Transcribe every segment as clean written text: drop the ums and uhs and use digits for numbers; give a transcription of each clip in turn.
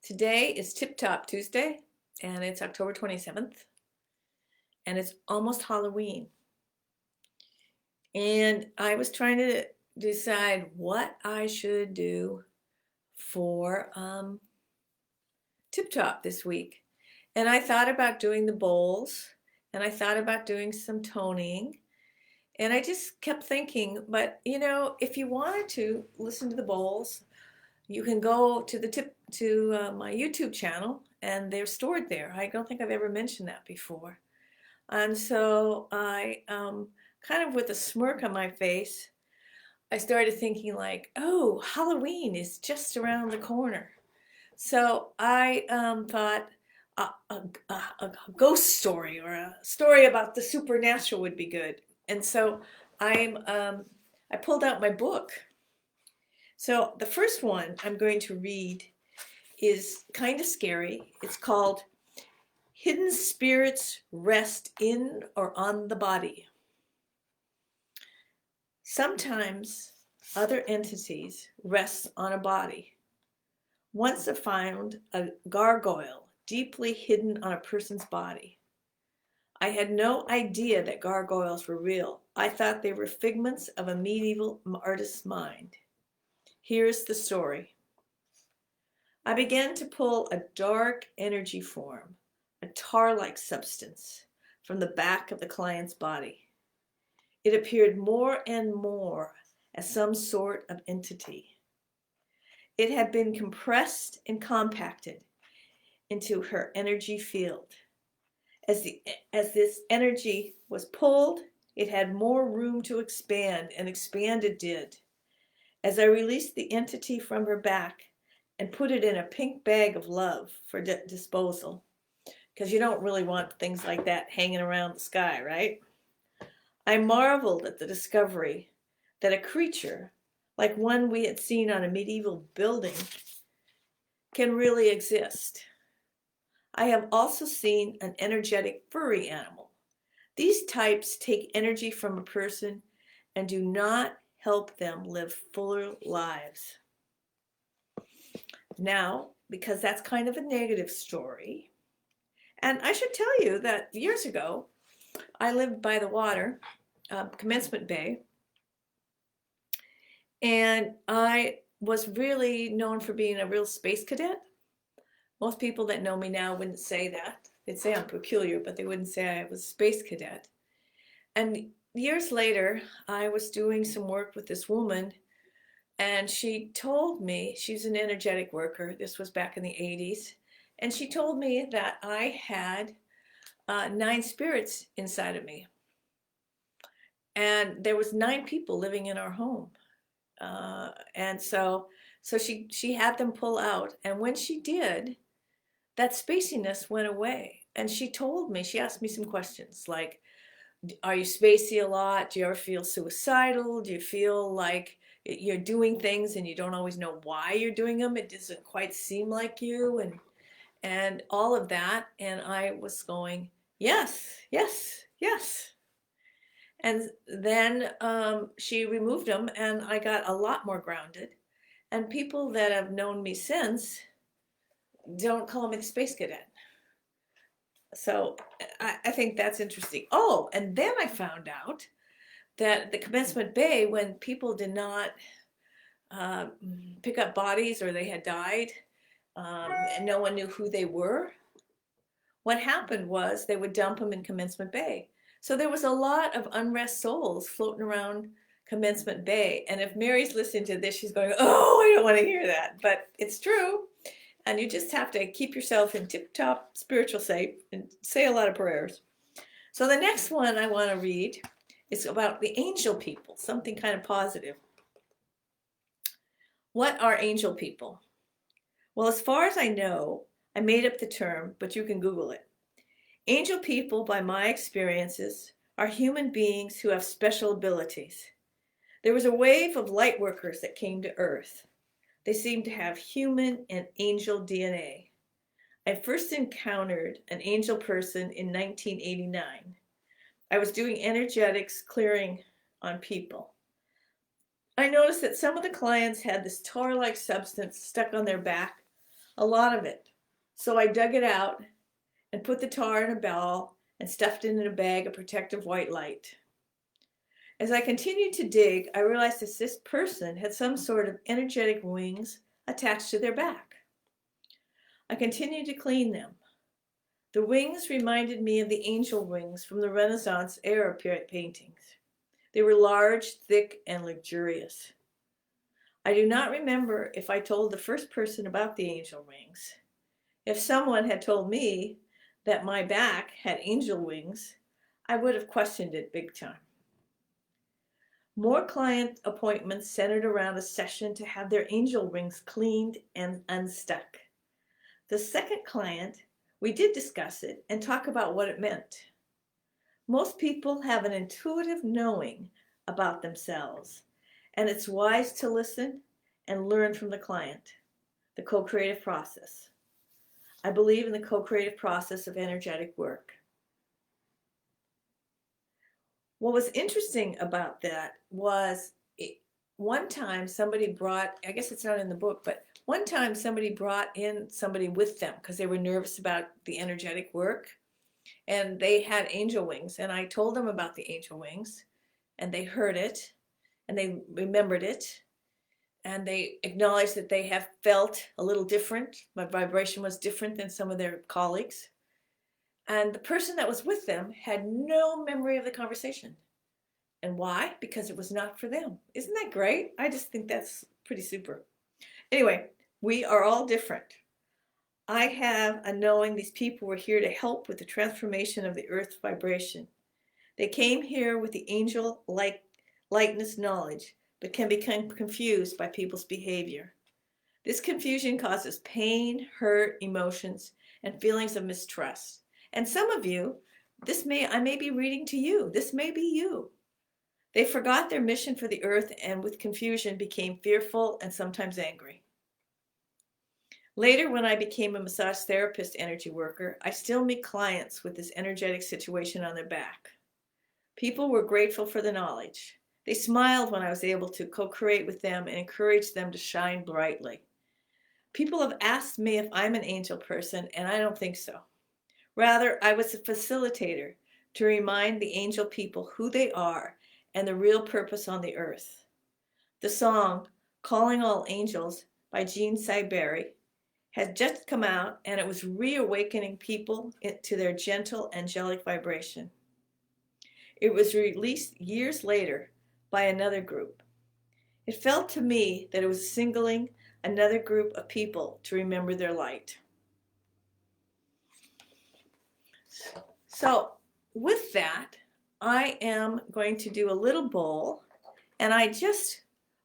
Today is TipTop Tuesday, and it's October 27th, and it's almost Halloween. And I was trying to decide what I should do for TipTop this week. And I thought about doing the bowls, and I thought about doing some toning, and I just kept thinking, but if you wanted to listen to the bowls, you can go to my YouTube channel, and they're stored there. I don't think I've ever mentioned that before. And so I, kind of with a smirk on my face, I started thinking like, oh, Halloween is just around the corner. So I thought a ghost story or a story about the supernatural would be good. And so I pulled out my book. So the first one I'm going to read is kind of scary. It's called Hidden Spirits Rest in or on the Body. Sometimes other entities rest on a body. Once I found a gargoyle deeply hidden on a person's body. I had no idea that gargoyles were real. I thought they were figments of a medieval artist's mind. Here's the story. I began to pull a dark energy form, a tar-like substance, from the back of the client's body. It appeared more and more as some sort of entity. It had been compressed and compacted into her energy field. As this energy was pulled, it had more room to expand, and expand it did. As I released the entity from her back and put it in a pink bag of love for disposal, because you don't really want things like that hanging around the sky, right? I marveled at the discovery that a creature, like one we had seen on a medieval building, can really exist. I have also seen an energetic furry animal. These types take energy from a person and do not help them live fuller lives. Now, because that's kind of a negative story, and I should tell you that years ago, I lived by the water, Commencement Bay, and I was really known for being a real space cadet. Most people that know me now wouldn't say that. They'd say I'm peculiar, but they wouldn't say I was a space cadet. And years later, I was doing some work with this woman, and she told me, she's an energetic worker, this was back in the 80s, and she told me that I had 9 spirits inside of me. And there was 9 people living in our home. And so she had them pull out. And when she did, that spaciness went away. And she told me, she asked me some questions like, are you spacey a lot? Do you ever feel suicidal? Do you feel like you're doing things and you don't always know why you're doing them? It doesn't quite seem like you, and all of that. And I was going, yes, yes, yes. And then she removed them, and I got a lot more grounded. And people that have known me since don't call me the space cadet. So I think that's interesting. Oh, and then I found out that the Commencement Bay, when people did not pick up bodies or they had died, and no one knew who they were, what happened was they would dump them in Commencement Bay. So there was a lot of unrest souls floating around Commencement Bay. And if Mary's listening to this, she's going, oh, I don't want to hear that. But it's true. And you just have to keep yourself in tip-top spiritual shape and say a lot of prayers. So the next one I want to read is about the angel people, something kind of positive. What are angel people? Well, as far as I know, I made up the term, but you can Google it. Angel people, by my experiences, are human beings who have special abilities. There was a wave of light workers that came to Earth. They seemed to have human and angel DNA. I first encountered an angel person in 1989. I was doing energetics clearing on people. I noticed that some of the clients had this tar-like substance stuck on their back, a lot of it. So I dug it out and put the tar in a ball and stuffed it in a bag of protective white light. As I continued to dig, I realized that this person had some sort of energetic wings attached to their back. I continued to clean them. The wings reminded me of the angel wings from the Renaissance era paintings. They were large, thick, and luxurious. I do not remember if I told the first person about the angel wings. If someone had told me that my back had angel wings, I would have questioned it big time. More client appointments centered around a session to have their angel wings cleaned and unstuck. The second client, we did discuss it and talk about what it meant. Most people have an intuitive knowing about themselves, and it's wise to listen and learn from the client. The co-creative process. I believe in the co-creative process of energetic work. What was interesting about that was one time somebody brought, I guess it's not in the book, but one time somebody brought in somebody with them because they were nervous about the energetic work, and they had angel wings, and I told them about the angel wings, and they heard it and they remembered it, and they acknowledged that they have felt a little different. My vibration was different than some of their colleagues. And the person that was with them had no memory of the conversation. And why? Because it was not for them. Isn't that great? I just think that's pretty super. Anyway, we are all different. I have a knowing these people were here to help with the transformation of the earth's vibration. They came here with the angel-like likeness knowledge, but can become confused by people's behavior. This confusion causes pain, hurt, emotions, and feelings of mistrust. And some of you, I may be reading to you. This may be you. They forgot their mission for the earth and with confusion became fearful and sometimes angry. Later, when I became a massage therapist energy worker, I still meet clients with this energetic situation on their back. People were grateful for the knowledge. They smiled when I was able to co-create with them and encourage them to shine brightly. People have asked me if I'm an angel person, and I don't think so. Rather, I was a facilitator to remind the angel people who they are and the real purpose on the earth. The song, Calling All Angels by Jean Siberi, had just come out, and it was reawakening people to their gentle, angelic vibration. It was released years later by another group. It felt to me that it was singling another group of people to remember their light. So with that, I am going to do a little bowl, and I just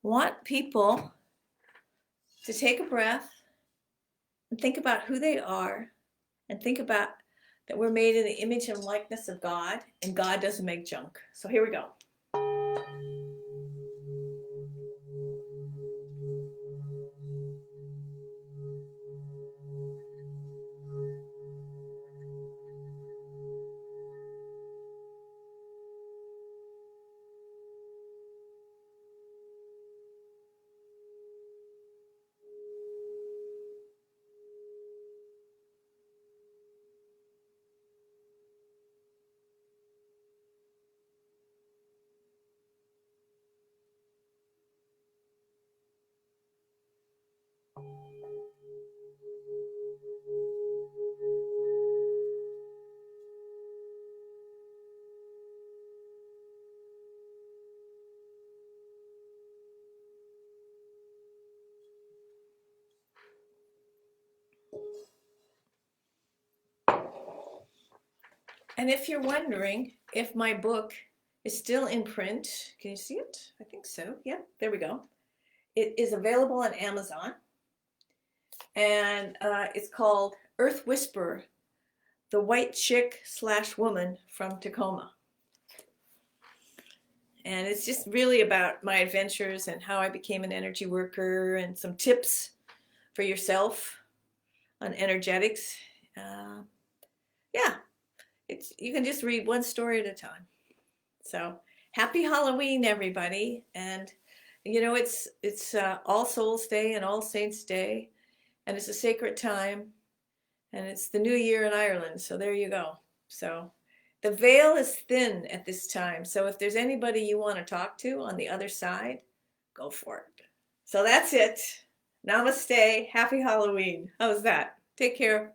want people to take a breath and think about who they are, and think about that we're made in the image and likeness of God, and God doesn't make junk. So here we go. And if you're wondering if my book is still in print, can you see it? I think so. Yeah, there we go. It is available on Amazon, and it's called Earth Whisperer, the white chick / woman from Tacoma. And it's just really about my adventures and how I became an energy worker, and some tips for yourself on energetics. Yeah, you can just read one story at a time. So happy Halloween, everybody. And you know, it's All Souls Day and All Saints Day, and it's a sacred time, and it's the new year in Ireland, so there you go. So the veil is thin at this time, so if there's anybody you want to talk to on the other side, go for it. So that's it. Namaste. Happy Halloween. How's that? Take care.